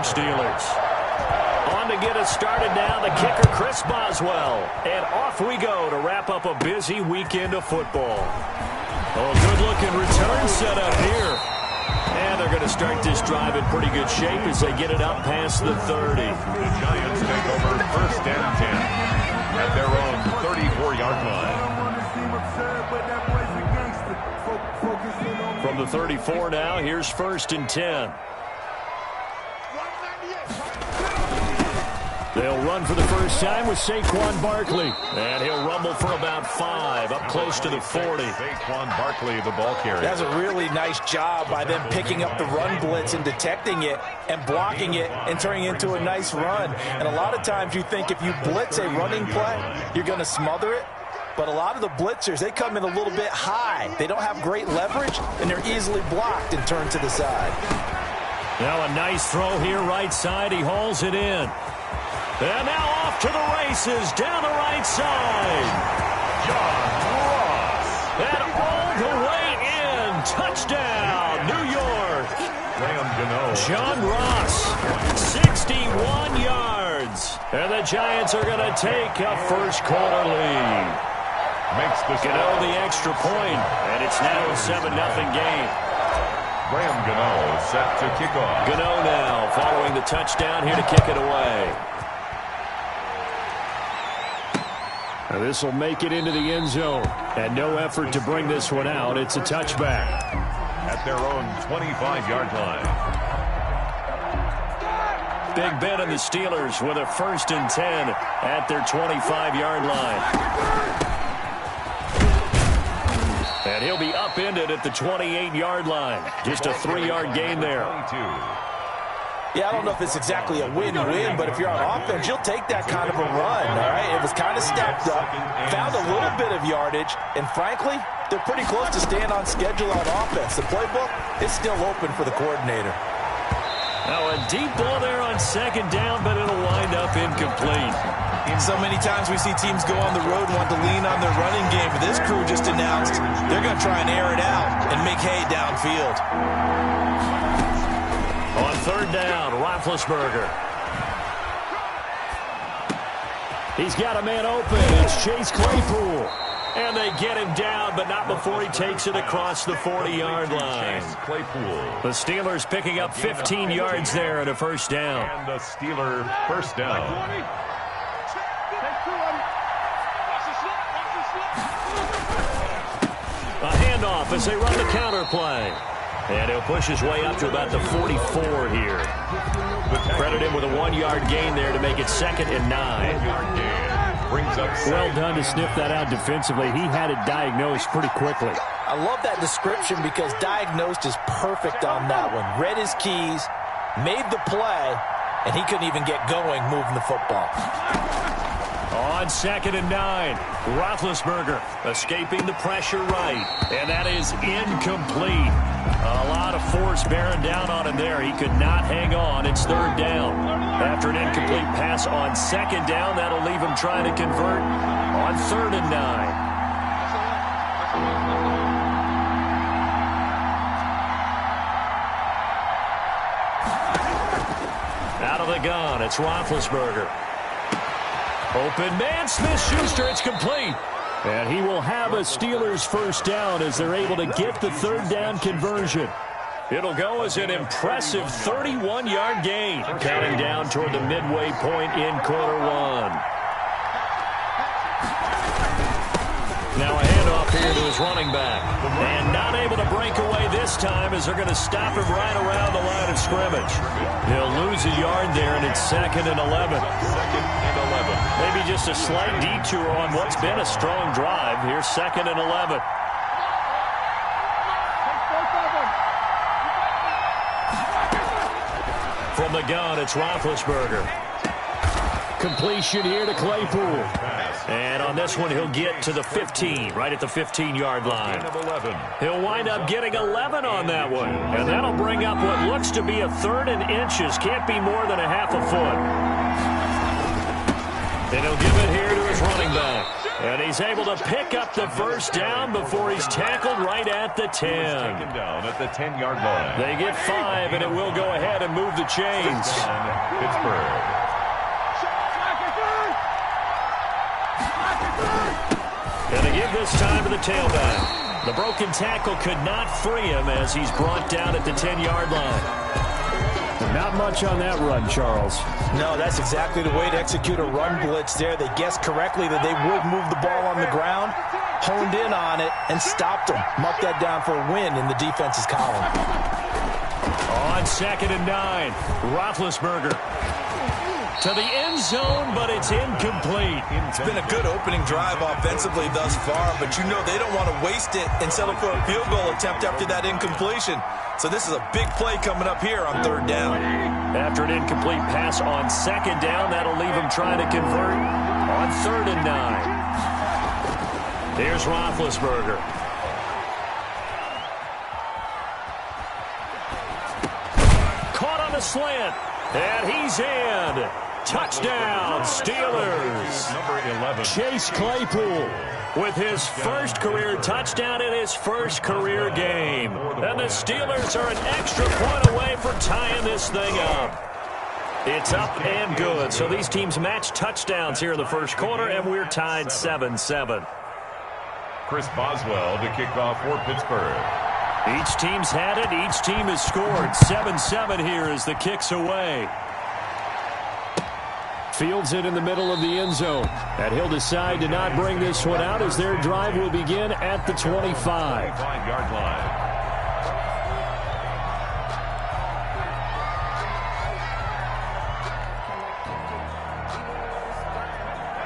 Steelers. On to get us started now, the kicker, Chris Boswell. And off we go to wrap up a busy weekend of football. Oh, good-looking return set up here. And they're going to start this drive in pretty good shape as they get it up past the 30. The Giants take over first and 10 at their own 34-yard line. From the 34 now, here's first and 10. They'll run for the first time with Saquon Barkley. And he'll rumble for about 5, up close to the 40. Saquon Barkley, the ball carrier. That's a really nice job by them picking up the run blitz and detecting it and blocking it and turning it into a nice run. And a lot of times you think if you blitz a running play, you're going to smother it. But a lot of the blitzers, they come in a little bit high. They don't have great leverage, and they're easily blocked and turned to the side. Now a nice throw here right side. He hauls it in. And now off to the races down the right side. John Ross. And all the way in. Touchdown, New York. John Ross, 61 yards. And the Giants are going to take a first quarter lead. Makes the Gano the extra point, and it's now a 7-0 game. Graham Gano set to kick off. Gano now following the touchdown here to kick it away. Now this will make it into the end zone. And no effort to bring this one out. It's a touchback. At their own 25-yard line. Big Ben and the Steelers with a first and 10 at their 25-yard line. And he'll be upended at the 28-yard line. Just a 3-yard gain there. 22. Yeah, I don't know if it's exactly a win-win, but if you're on offense, you'll take that kind of a run, all right? It was kind of stacked up, found a little bit of yardage, and frankly, they're pretty close to staying on schedule on offense. The playbook is still open for the coordinator. Now a deep ball there on second down, but it'll wind up incomplete. So many times we see teams go on the road and want to lean on their running game, but this crew just announced they're going to try and air it out and make hay downfield. On third down, Roethlisberger. He's got a man open. It's Chase Claypool. And they get him down, but not before he takes it across the 40-yard line. Claypool. The Steelers picking up 15 yards there at a first down. And the Steeler first down. A handoff as they run the counter play. And he'll push his way up to about the 44 here. Credit him with a 1-yard gain there to make it 2nd and 9. Brings up well done to sniff that out defensively. He had it diagnosed pretty quickly. I love that description because diagnosed is perfect on that one. Read his keys, made the play, and he couldn't even get going moving the football. On 2nd and 9, Roethlisberger escaping the pressure right, and that is incomplete. A lot of force bearing down on him there. He could not hang on. It's 3rd down. After an incomplete pass on 2nd down, that'll leave him trying to convert on 3rd and 9. Out of the gun, it's Roethlisberger. Open man, Smith-Schuster, it's complete. And he will have a Steelers first down as they're able to get the 3rd down conversion. It'll go as an impressive 31-yard gain, counting down toward the midway point in quarter 1. Now a handoff here to his running back. And not able to break away this time as they're going to stop him right around the line of scrimmage. He'll lose a yard there, and it's 2nd and 11. 2nd and 11. Maybe just a slight detour on what's been a strong drive. Here's 2nd and 11. From the gun, it's Roethlisberger. Completion here to Claypool. And on this one, he'll get to the 15, right at the 15-yard line. He'll wind up getting 11 on that one. And that'll bring up what looks to be a 3rd and inches. Can't be more than a half a foot. And he'll give it here to his running back. And he's able to pick up the first down before he's tackled right at the 10. Taken down at the 10-yard line. They get 5, and it will go ahead and move the chains. Pittsburgh. And they give this time to the tailback. The broken tackle could not free him as he's brought down at the 10-yard line. Not much on that run, Charles. No, that's exactly the way to execute a run blitz there. They guessed correctly that they would move the ball on the ground, honed in on it, and stopped them. Mark that down for a win in the defense's column. On 2nd and 9, Roethlisberger to the end zone, but it's incomplete. It's been a good opening drive offensively thus far, but you know they don't want to waste it and settle for a field goal attempt after that incompletion. So this is a big play coming up here on 3rd down. After an incomplete pass on 2nd down, that'll leave him trying to convert on 3rd and 9. Here's Roethlisberger. Caught on the slant, and he's in. Touchdown, Steelers. Number 11. Chase Claypool with his first career touchdown in his first career game. And the Steelers are an extra point away from tying this thing up. It's up and good. So these teams match touchdowns here in the first quarter, and we're tied 7-7. Chris Boswell to kick off for Pittsburgh. Each team's had it. Each team has scored. 7-7 here as the kick's away. Fields it in the middle of the end zone. And he'll decide to not bring this one out as their drive will begin at the 25. 5-yard line.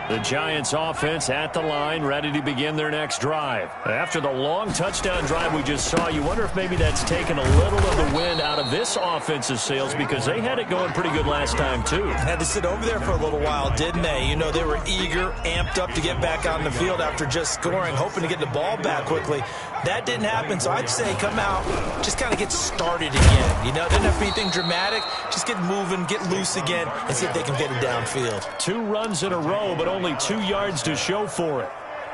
The Giants offense at the line, ready to begin their next drive. After the long touchdown drive we just saw, you wonder if maybe that's taken a little of the wind out of this offensive sails because they had it going pretty good last time too. Had to sit over there for a little while, didn't they? You know, they were eager, amped up to get back on the field after just scoring, hoping to get the ball back quickly. That didn't happen, so I'd say come out, just kind of get started again. You know, it didn't have to be anything dramatic. Just get moving, get loose again, and see if they can get it downfield. 2 runs in a row, but only 2 yards to show for it.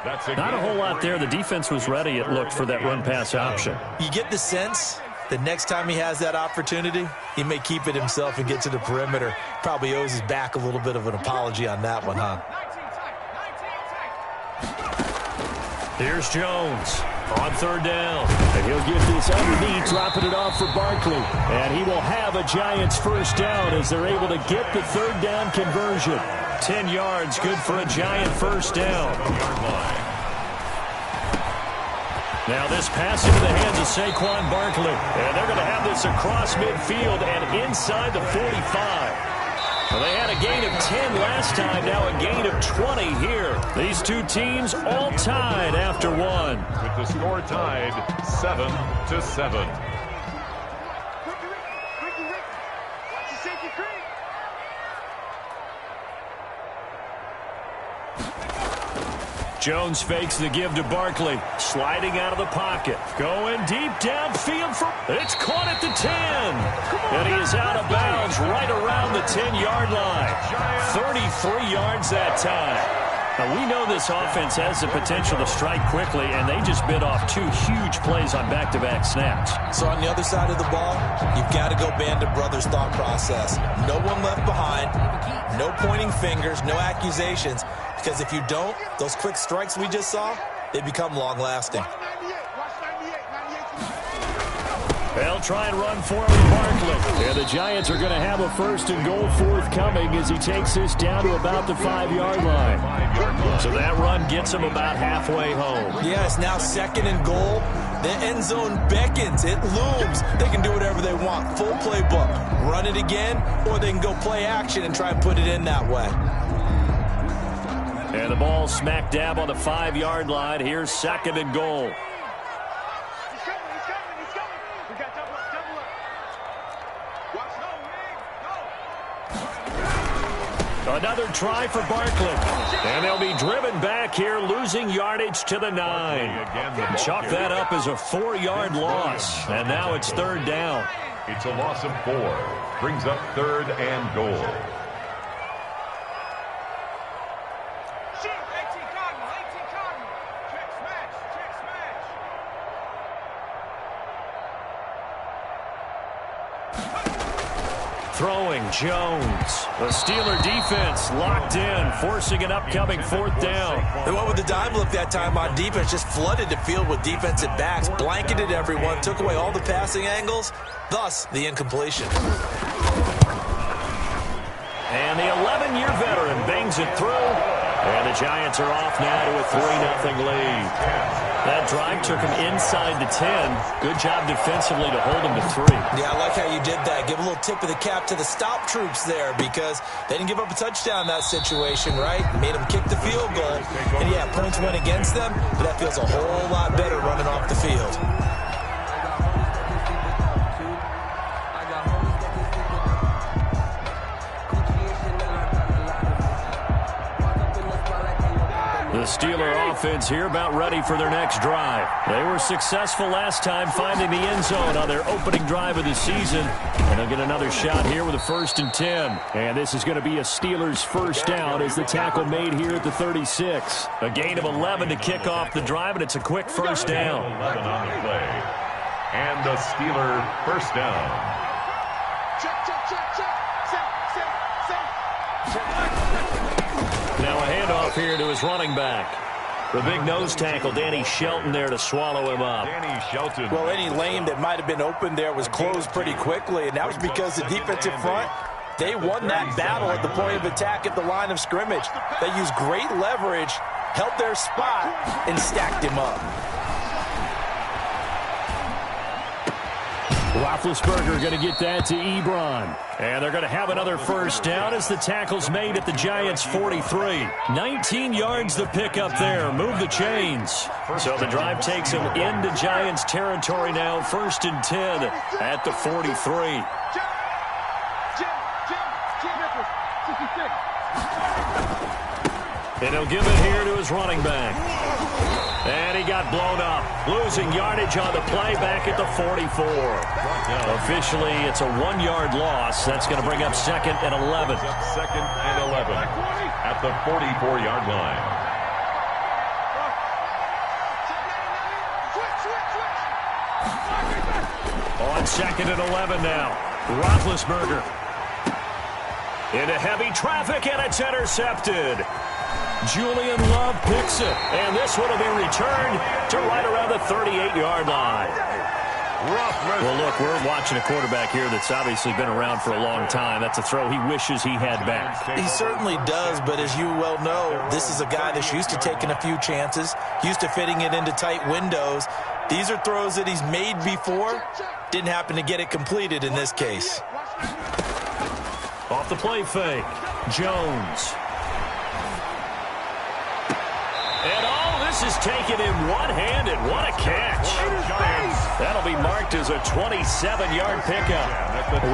Not a whole lot there. The defense was ready, it looked, for that run-pass option. You get the sense that next time he has that opportunity, he may keep it himself and get to the perimeter. Probably owes his back a little bit of an apology on that one, huh? Here's Jones on 3rd down. And he'll get this underneath, dropping it off for Barkley. And he will have a Giants first down as they're able to get the 3rd down conversion. 10 yards, good for a Giant first down. Now this pass into the hands of Saquon Barkley. And they're going to have this across midfield and inside the 45. Well, they had a gain of 10 last time, now a gain of 20 here. These two teams all tied after one. With the score tied 7-7. Jones fakes the give to Barkley, sliding out of the pocket, going deep downfield for it's caught at the 10, and he is out of bounds right around the 10-yard line. 33 yards that time. Now we know this offense has the potential to strike quickly, and they just bit off 2 huge plays on back-to-back snaps. So on the other side of the ball, you've got to go Band of Brothers thought process. No one left behind, no pointing fingers, no accusations. Because if you don't, those quick strikes we just saw, they become long-lasting. They'll try and run for him, Barkley. And the Giants are going to have a 1st and goal forthcoming as he takes this down to about the 5-yard line. So that run gets him about halfway home. Yeah, it's now 2nd and goal. The end zone beckons. It looms. They can do whatever they want. Full playbook. Run it again, or they can go play action and try and put it in that way. And the ball smack dab on the 5-yard line. Here's 2nd and goal. Another try for Barkley. And they'll be driven back here, losing yardage to the 9. Chalk that up as a 4-yard loss. And now it's 3rd down. It's a loss of 4. Brings up 3rd and goal. throwing, Jones. The Steeler defense locked in, forcing an upcoming fourth down. They went with the dime look that time on defense, just flooded the field with defensive backs, blanketed everyone, took away all the passing angles, thus the incompletion. And the 11-year veteran bangs it through, and the Giants are off now to a 3-0 lead. That drive took him inside the 10. Good job defensively to hold him to 3. Yeah, I like how you did that. Give a little tip of the cap to the stop troops there because they didn't give up a touchdown in that situation, right? Made them kick the field goal. And, yeah, points went against them, but that feels a whole lot better running off the field. The Steeler offense here about ready for their next drive. They were successful last time finding the end zone on their opening drive of the season. And they'll get another shot here with a 1st and 10. And this is going to be a Steelers first down as the tackle made here at the 36. A gain of 11 to kick off the drive, and it's a quick first down. 11 on the play. And the Steeler first down. Now a handoff here to his running back. The big nose tackle, Danny Shelton, there to swallow him up. Danny Shelton. Well, any lane that might have been open there was closed pretty quickly, and that was because the defensive front, they won that battle at the point of attack at the line of scrimmage. They used great leverage, held their spot, and stacked him up. Roethlisberger going to get that to Ebron. And they're going to have another first down as the tackle's made at the Giants' 43. 19 yards the pick up there. Move the chains. So the drive takes them into Giants territory now. 1st and 10 at the 43. And he'll give it here to his running back. And he got blown up, losing yardage on the play back at the 44. Officially, it's a 1-yard loss. That's going to bring up 2nd and 11. 2nd and 11 at the 44-yard line. On 2nd and 11 now. Roethlisberger into heavy traffic, and it's intercepted. Julian Love picks it, and this one will be returned to right around the 38-yard line. Well, look, we're watching a quarterback here that's obviously been around for a long time. That's a throw he wishes he had back. He certainly does, but as you well know, this is a guy that's used to taking a few chances, used to fitting it into tight windows. These are throws that he's made before. Didn't happen to get it completed in this case. Off the play fake, Jones. And all this is taken in one-handed. What a catch. That'll be marked as a 27-yard pickup.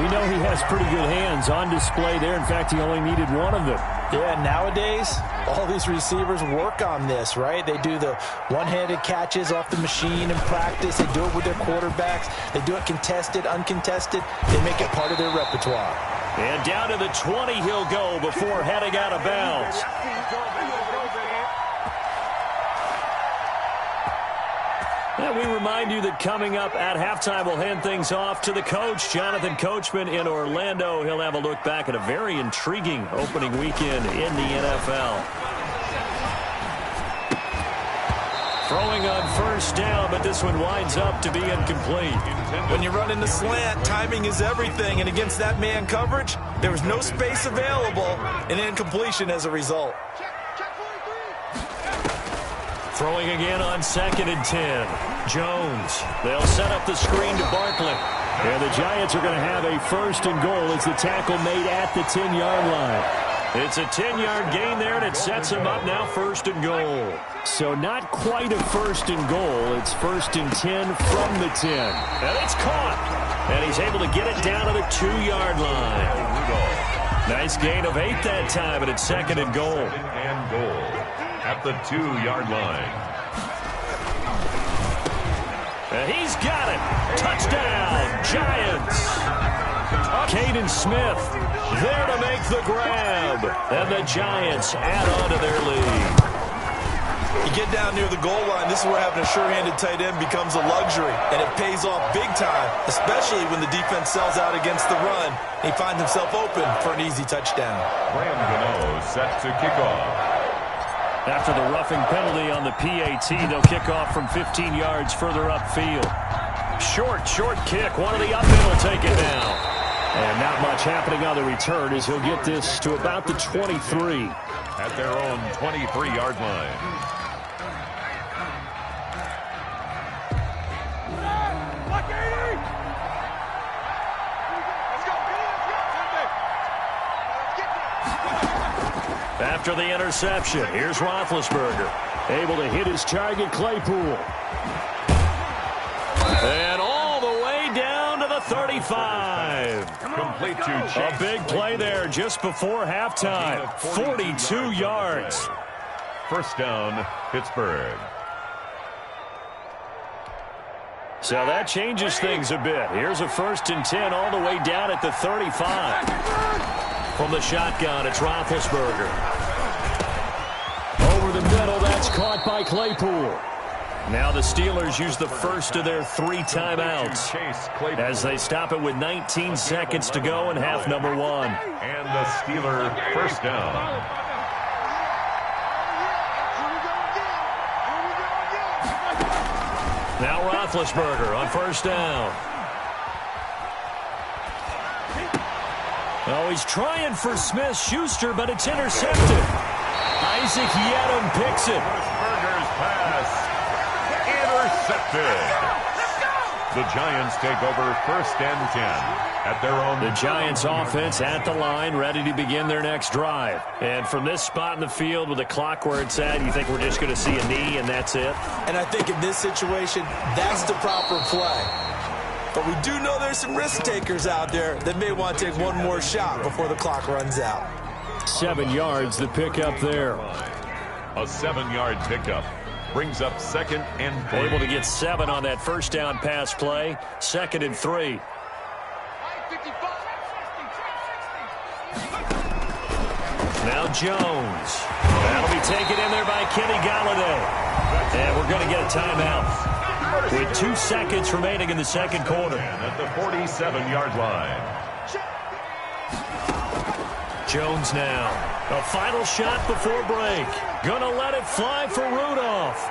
We know he has pretty good hands on display there. In fact, he only needed one of them. Yeah, nowadays, all these receivers work on this, right? They do the one-handed catches off the machine in practice. They do it with their quarterbacks. They do it contested, uncontested. They make it part of their repertoire. And down to the 20 he'll go before heading out of bounds. And we remind you that coming up at halftime, we'll hand things off to the coach, Jonathan Coachman in Orlando. He'll have a look back at a very intriguing opening weekend in the NFL. Throwing on first down, but this one winds up to be incomplete. When you run in the slant, timing is everything, and against that man coverage, there was no space available, and incompletion as a result. Throwing again on 2nd and 10. Jones. They'll set up the screen to Barkley. And the Giants are going to have a 1st and goal as the tackle made at the 10-yard line. It's a 10-yard gain there, and it sets him up now 1st and goal. So not quite a 1st and goal. It's 1st and 10 from the 10. And it's caught. And he's able to get it down to the 2-yard line. Nice gain of 8 that time, and it's 2nd and goal. And goal at the 2-yard line. And he's got it. Touchdown, Giants. Caden Smith there to make the grab. And the Giants add on to their lead. You get down near the goal line, this is where having a sure-handed tight end becomes a luxury, and it pays off big time, especially when the defense sells out against the run. He finds himself open for an easy touchdown. Graham Gano set to kick off. After the roughing penalty on the PAT, they'll kick off from 15 yards further upfield. Short kick. One of the up men will take it now. And not much happening on the return as he'll get this to about the 23. At their own 23-yard line. After the interception, here's Roethlisberger. Able to hit his target, Claypool. And all the way down to the 35. Complete to Chase. A big play there just before halftime. 42 yards. First down, Pittsburgh. So that changes things a bit. Here's a 1st and 10 all the way down at the 35. From the shotgun, it's Roethlisberger. Over the middle, that's caught by Claypool. Now the Steelers use the first of their 3 timeouts as they stop it with 19 seconds to go in half number 1. And the Steeler first down. Now Roethlisberger on first down. Oh, he's trying for Smith-Schuster, but it's intercepted. Isaac Yedem picks it. Roethlisberger's pass. Intercepted. The Giants take over 1st and 10 at their own. The Giants offense at the line, ready to begin their next drive. And from this spot in the field with the clock where it's at, you think we're just going to see a knee and that's it? And I think in this situation, that's the proper play. But we do know there's some risk takers out there that may want to take one more shot before the clock runs out. 7 yards, the pickup there. A 7-yard pickup. Brings up 2nd and 3. Able to get 7 on that first down pass play. 2nd and 3. Now Jones. That'll be taken in there by Kenny Galladay. And we're going to get a timeout with 2 seconds remaining in the second quarter. At the 47-yard line. Jones now. A final shot before break. Gonna let it fly for Rudolph.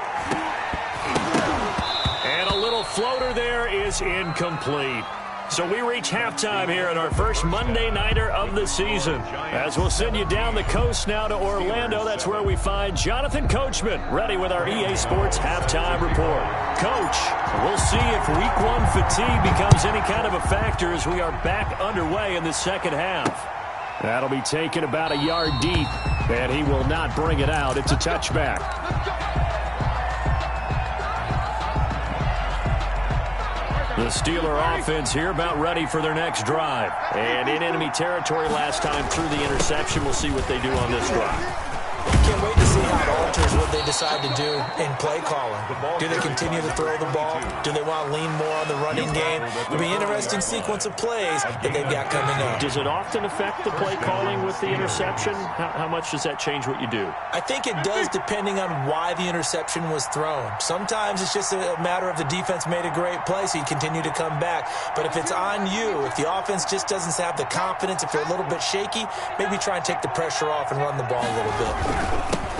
And a little floater there is incomplete. So we reach halftime here in our first Monday Nighter of the season. As we'll send you down the coast now to Orlando, that's where we find Jonathan Coachman, ready with our EA Sports Halftime Report. Coach, we'll see if Week 1 fatigue becomes any kind of a factor as we are back underway in the second half. That'll be taken about a yard deep, and he will not bring it out. It's a touchback. The Steeler offense here about ready for their next drive. And in enemy territory last time through the interception. We'll see what they do on this drive. Can't wait to see how it alters what they decide to do in play calling. Do they continue to throw the ball? Do they want to lean more on the running game? It'll be an interesting sequence of plays that they've got coming up. Does it often affect the play calling with the interception? How much does that change what you do? I think it does depending on why the interception was thrown. Sometimes it's just a matter of the defense made a great play, so you continue to come back. But if it's on you, if the offense just doesn't have the confidence, if they're a little bit shaky, maybe try and take the pressure off and run the ball a little bit.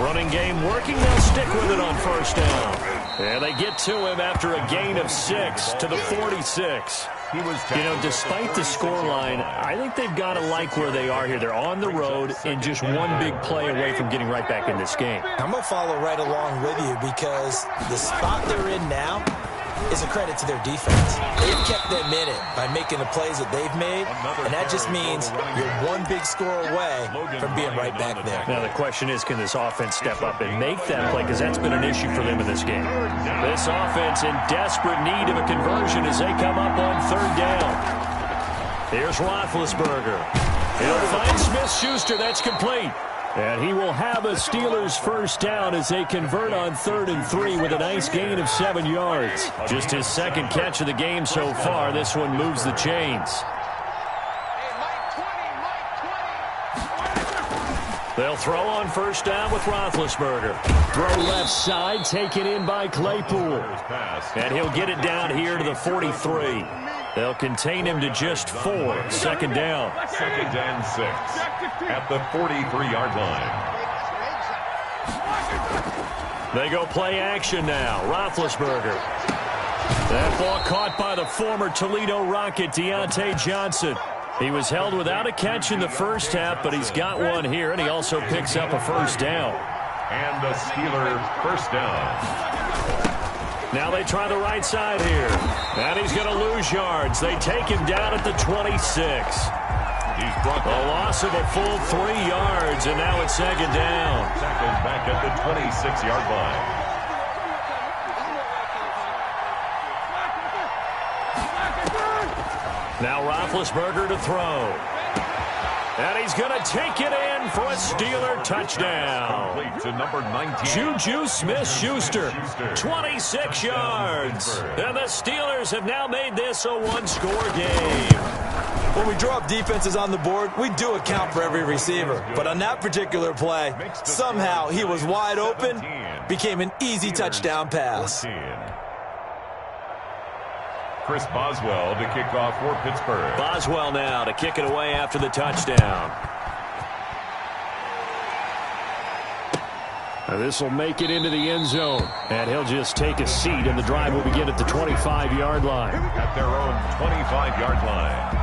Running game working. They'll stick with it on first down. And they get to him after a gain of 6 to the 46. You know, despite the scoreline, I think they've got to like where they are here. They're on the road and just one big play away from getting right back in this game. I'm going to follow right along with you because the spot they're in now is a credit to their defense. They've kept them in it by making the plays that they've made, and that just means you're one big score away from being right back there. Now the question is, can this offense step up and make that play? Because that's been an issue for them in this game. This offense in desperate need of a conversion as they come up on third down. Here's Roethlisberger. He'll find Smith-Schuster. That's complete. And he will have a Steelers first down as they convert on 3rd and 3 with a nice gain of 7 yards. Just his second catch of the game so far. This one moves the chains. They'll throw on first down with Roethlisberger. Throw left side, taken in by Claypool. And he'll get it down here to the 43. They'll contain him to just 4. Second down. 2nd and 6 at the 43-yard line. They go play action now. Roethlisberger. That ball caught by the former Toledo Rocket, Deontay Johnson. He was held without a catch in the first half, but he's got one here, and he also picks up a first down. And the Steeler first down. Now they try the right side here. And he's going to lose yards. They take him down at the 26. He's brought a loss of a full 3 yards, and now it's second down. Tackled back at the 26-yard line. Now Roethlisberger to throw. And he's going to take it in for a Steeler touchdown. Complete to number 19. Juju Smith-Schuster, 26 yards. And the Steelers have now made this a one-score game. When we draw up defenses on the board, we do account for every receiver. But on that particular play, somehow he was wide open, became an easy touchdown pass. Chris Boswell to kick off for Pittsburgh. Boswell now to kick it away after the touchdown. This will make it into the end zone. And he'll just take a seat, and the drive will begin at the 25-yard line. At their own 25-yard line.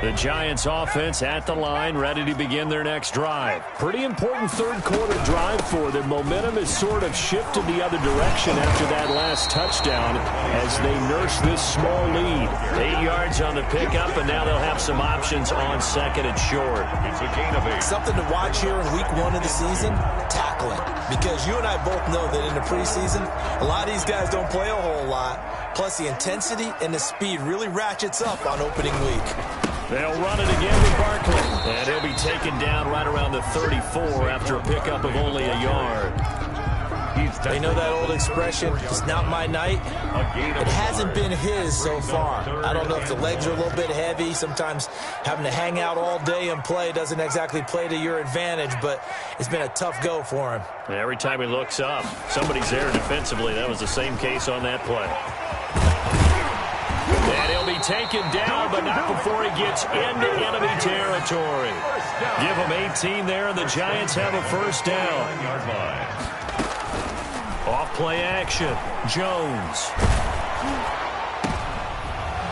The Giants offense at the line, ready to begin their next drive. Pretty important third quarter drive for them. Momentum has sort of shifted the other direction after that last touchdown as they nurse this small lead. 8 yards on the pickup, and now they'll have some options on second and short. It's a gain of 8. Something to watch here in week 1 of the season, tackling. Because you and I both know that in the preseason, a lot of these guys don't play a whole lot. Plus the intensity and the speed really ratchets up on opening week. They'll run it again with Barkley. And he'll be taken down right around the 34 after a pickup of only a yard. They know that old expression, it's not my night. It hasn't been his so far. I don't know if the legs are a little bit heavy. Sometimes having to hang out all day and play doesn't exactly play to your advantage, but it's been a tough go for him. Every time he looks up, somebody's there defensively. That was the same case on that play. And he'll be taken down, but not before he gets into enemy territory. Give him 18 there, and the Giants have a first down. Off play action. Jones.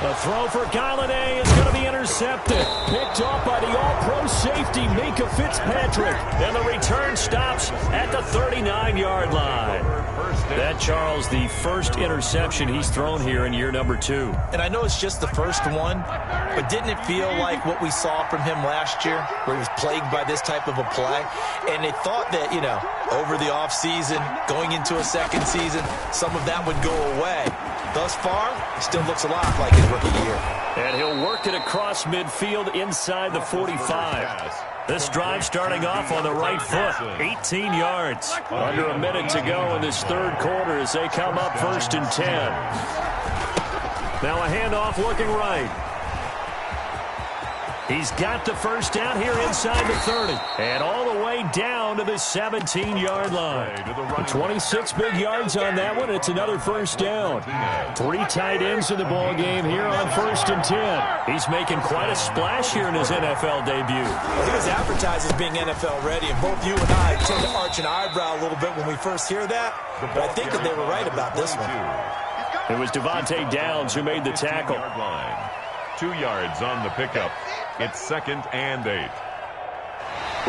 A throw for Galladay is going to be intercepted. Picked off by the all-pro safety, Minka Fitzpatrick. And the return stops at the 39-yard line. That, Charles, the first interception he's thrown here in year number 2. And I know it's just the first one, but didn't it feel like what we saw from him last year, where he was plagued by this type of a play? And they thought that, you know, over the offseason, going into a second season, some of that would go away. Thus far, it still looks a lot like his rookie year. And he'll work it across midfield inside the 45. This drive starting off on the right foot, 18 yards. Under a minute to go in this third quarter as they come up 1st and 10. Now a handoff looking right. He's got the first down here inside the 30. And all the way down to the 17-yard line. 26 big yards on that one. It's another first down. 3 tight ends in the ball game here on 1st and 10. He's making quite a splash here in his NFL debut. Well, he was advertised as being NFL ready, and both you and I tend to arch an eyebrow a little bit when we first hear that. But I think that they were right about this one. It was Devontae Downs who made the tackle. 2 yards on the pickup. It's 2nd and 8.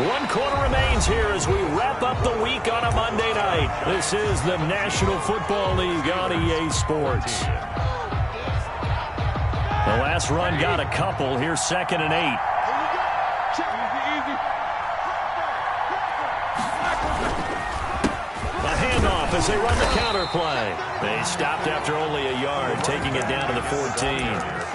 1 quarter remains here as we wrap up the week on a Monday night. This is the National Football League on EA Sports. The last run got a couple. Here's 2nd and 8. A handoff as they run the counter play. They stopped after only a yard, taking it down to the 14.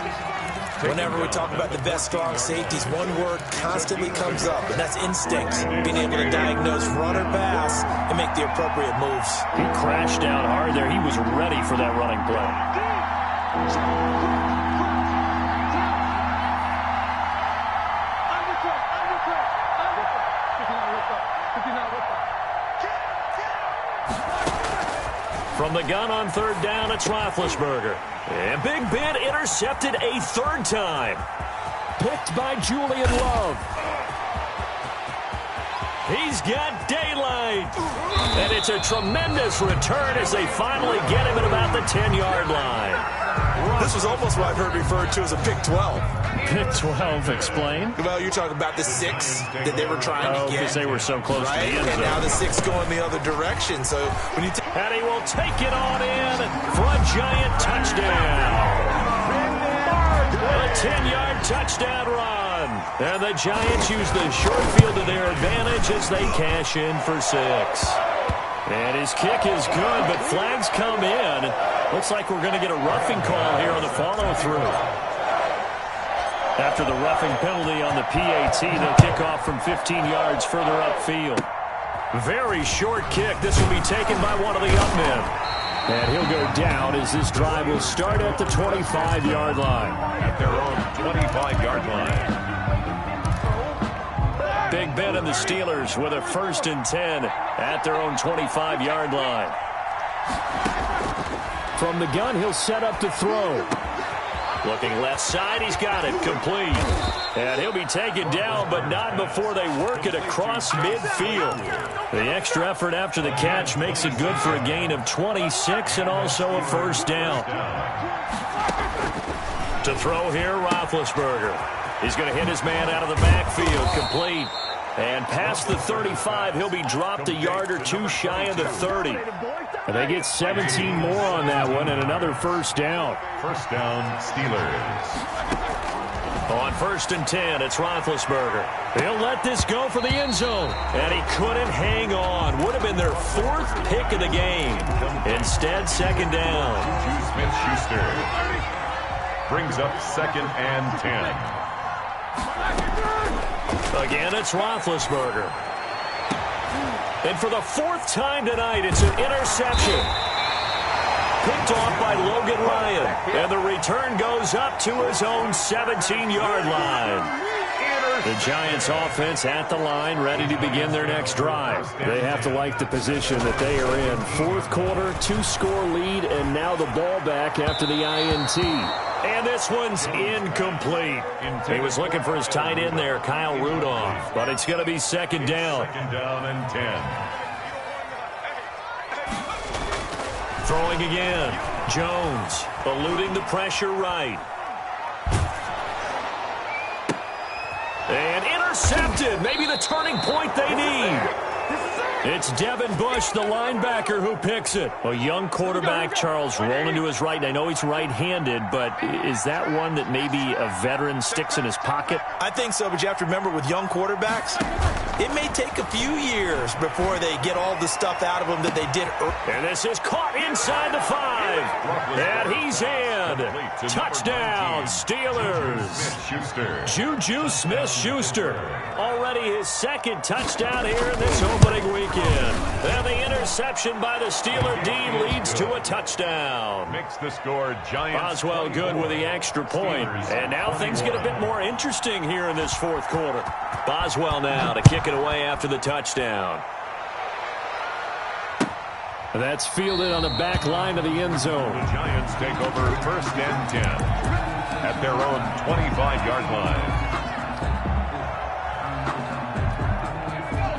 Whenever we talk about the best strong safeties, one word constantly comes up, and that's instincts. Being able to diagnose run or pass and make the appropriate moves. He crashed down hard there. He was ready for that running play. From the gun on third down, it's Roethlisberger. And Big Ben intercepted a third time. Picked by Julian Love. He's got daylight. And it's a tremendous return as they finally get him at about the 10-yard line. This was almost what I've heard referred to as a pick 12. Pick 12, explain. Well, you're talking about the 6 that they were trying to get. Because they were so close to the end zone. And now the 6 going the other direction. So when you and he will take it on in for a giant touchdown. A 10-yard touchdown run. And the Giants use the short field to their advantage as they cash in for 6. And his kick is good, but flags come in. Looks like we're going to get a roughing call here on the follow-through. After the roughing penalty on the PAT, they'll kick off from 15 yards further upfield. Very short kick. This will be taken by one of the up men. And he'll go down as this drive will start at the 25-yard line. At their own 25-yard line. Big Ben and the Steelers with a 1st and 10 at their own 25-yard line. From the gun, he'll set up to throw. Looking left side, he's got it, complete. And he'll be taken down, but not before they work it across midfield. The extra effort after the catch makes it good for a gain of 26 and also a 1st down. To throw here, Roethlisberger. He's going to hit his man out of the backfield, complete. And past the 35, he'll be dropped a yard or 2 shy of the 30. And they get 17 more on that one and another 1st down. 1st down, Steelers. On 1st and 10, it's Roethlisberger. He'll let this go for the end zone. And he couldn't hang on. Would have been their 4th pick of the game. Instead, 2nd down. Smith-Schuster brings up 2nd and 10. Again, it's Roethlisberger. And for the 4th time tonight, it's an interception. Picked off by Logan Ryan. And the return goes up to his own 17-yard line. The Giants offense at the line, ready to begin their next drive. They have to like the position that they are in. 4th quarter, 2-score lead, and now the ball back after the INT. And this one's incomplete. He was looking for his tight end there, Kyle Rudolph. But it's going to be 2nd down. 2nd down and 10. Throwing again. Jones eluding the pressure right. And intercepted. Maybe the turning point they need. It's Devin Bush, the linebacker, who picks it. A young quarterback, Charles, rolling to his right. I know he's right-handed, but is that one that maybe a veteran sticks in his pocket? I think so, but you have to remember with young quarterbacks, it may take a few years before they get all the stuff out of them that they did early. And this is caught inside the 5. And he's in. Touchdown, Steelers. Juju Smith-Schuster. Already his 2nd touchdown here in this opening weekend. And the interception by the Steeler D leads to a touchdown. Makes the score Giants. Boswell good with the extra point. And now things get a bit more interesting here in this 4th quarter. Boswell now to kick it away after the touchdown. That's fielded on the back line of the end zone. The Giants take over 1st and 10 at their own 25-yard line.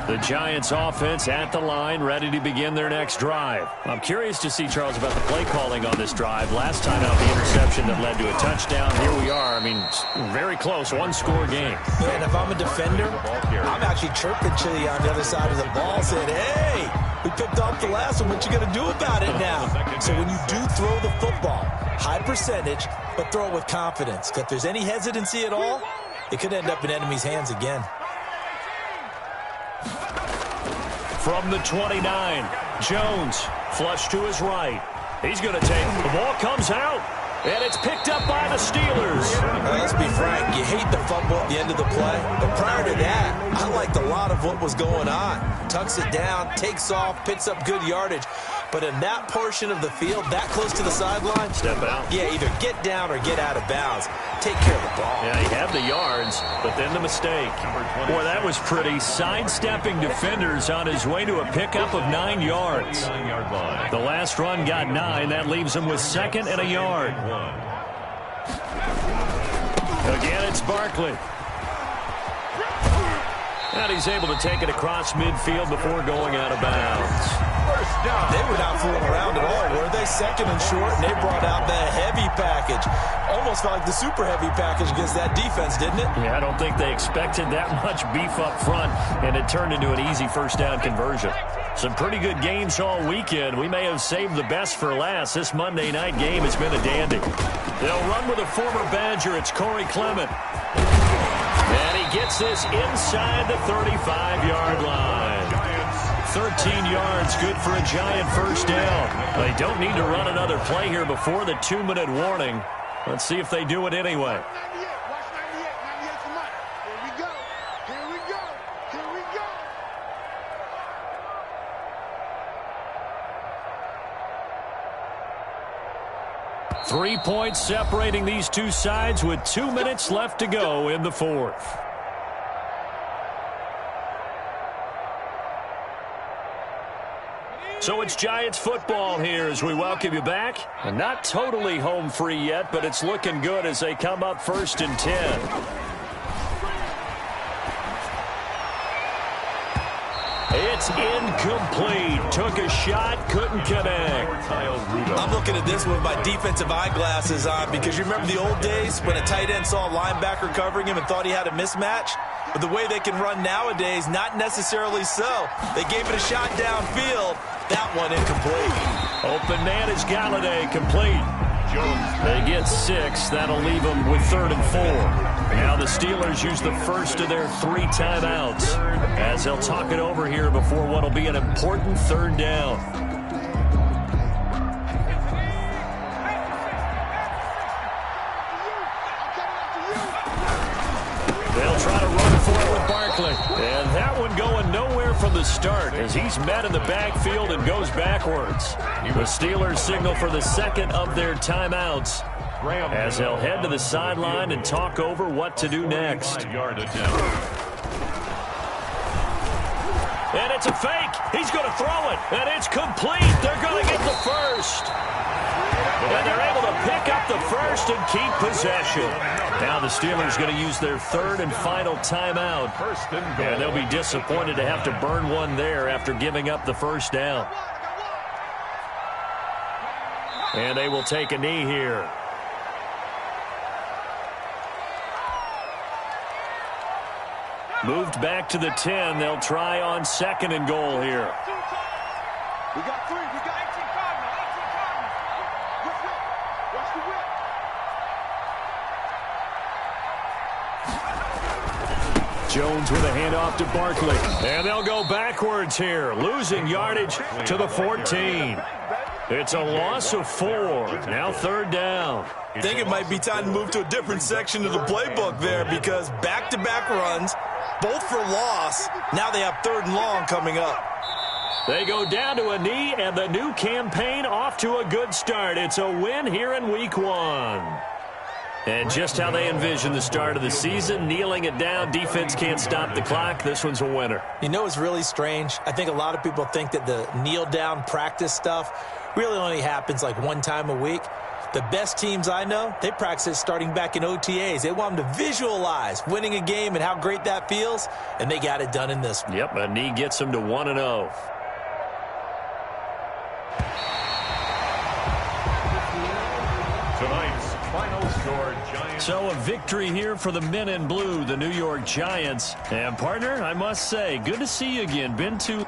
The Giants offense at the line, ready to begin their next drive. I'm curious to see, Charles, about the play calling on this drive. Last time out, the interception that led to a touchdown. Here we are. I mean, very close, 1-score game. And if I'm a defender, I'm actually chirping Chili on the other side of the ball, saying, hey, we picked off the last one. What you going to do about it now? So when you do throw the football, high percentage, but throw it with confidence. If there's any hesitancy at all, it could end up in enemy's hands again. From the 29, Jones flush to his right. He's going to take. The ball comes out. And it's picked up by the Steelers. Let's be frank, you hate the fumble at the end of the play. But prior to that, I liked a lot of what was going on. Tucks it down, takes off, picks up good yardage. But in that portion of the field, that close to the sideline, step out. Yeah, either get down or get out of bounds. Take care of the ball. Yeah, he had the yards, but then the mistake. Boy, that was pretty. Sidestepping defenders on his way to a pickup of 9 yards. The last run got 9. That leaves him with 2nd and a yard. Again, it's Barkley. And he's able to take it across midfield before going out of bounds. They were not fooling around at all, were they? 2nd and short, and they brought out the heavy package. Almost felt like the super heavy package against that defense, didn't it? Yeah, I don't think they expected that much beef up front, and it turned into an easy first down conversion. Some pretty good games all weekend. We may have saved the best for last. This Monday night game has been a dandy. They'll run with a former Badger. It's Corey Clement. And he gets this inside the 35-yard line. 13 yards, good for a Giant first down. They don't need to run another play here before the 2-minute warning. Let's see if they do it anyway. Here we go. 3 points separating these two sides with 2 minutes left to go in the fourth. So it's Giants football here as we welcome you back. And not totally home free yet, but it's looking good as they come up 1st and 10. It's incomplete. Took a shot, couldn't connect. I'm looking at this with my defensive eyeglasses on because you remember the old days when a tight end saw a linebacker covering him and thought he had a mismatch? But the way they can run nowadays, not necessarily so. They gave it a shot downfield. That one incomplete. Open man is Galladay, complete. They get 6. That'll leave them with 3rd and 4. Now the Steelers use the first of their 3 timeouts as they'll talk it over here before what will be an important 3rd down. They'll try to run for it with Barkley. And that one going nowhere from the start as he's met in the backfield and goes backwards. The Steelers signal for the 2nd of their timeouts as they'll head to the sideline and talk over what to do next. And it's a fake. He's going to throw it. And it's complete. They're going to get the first. And they're able to pick up the first and keep possession. Now the Steelers going to use their 3rd and final timeout. And they'll be disappointed to have to burn one there after giving up the first down. And they will take a knee here. Moved back to the 10. They'll try on 2nd and goal here. We got 3. We got 18 Cardinals. 18 Cardinals. Watch the whip. Jones with a handoff to Barkley. And they'll go backwards here, losing yardage to the 14. It's a loss of 4. Now 3rd down. I think it might be time to move to a different section of the playbook there because back-to-back runs, both for loss. Now they have 3rd and long coming up. They go down to a knee, and the new campaign off to a good start. It's a win here in Week 1. And just how they envision the start of the season, kneeling it down, defense can't stop the clock. This one's a winner. You know what's really strange? I think a lot of people think that the kneel-down practice stuff really only happens like one time a week. The best teams I know, they practice it starting back in OTAs. They want them to visualize winning a game and how great that feels, and they got it done in this one. Yep, a knee gets them to 1-0. Tonight's final score, Giants. So a victory here for the men in blue, the New York Giants. And partner, I must say, good to see you again. Been to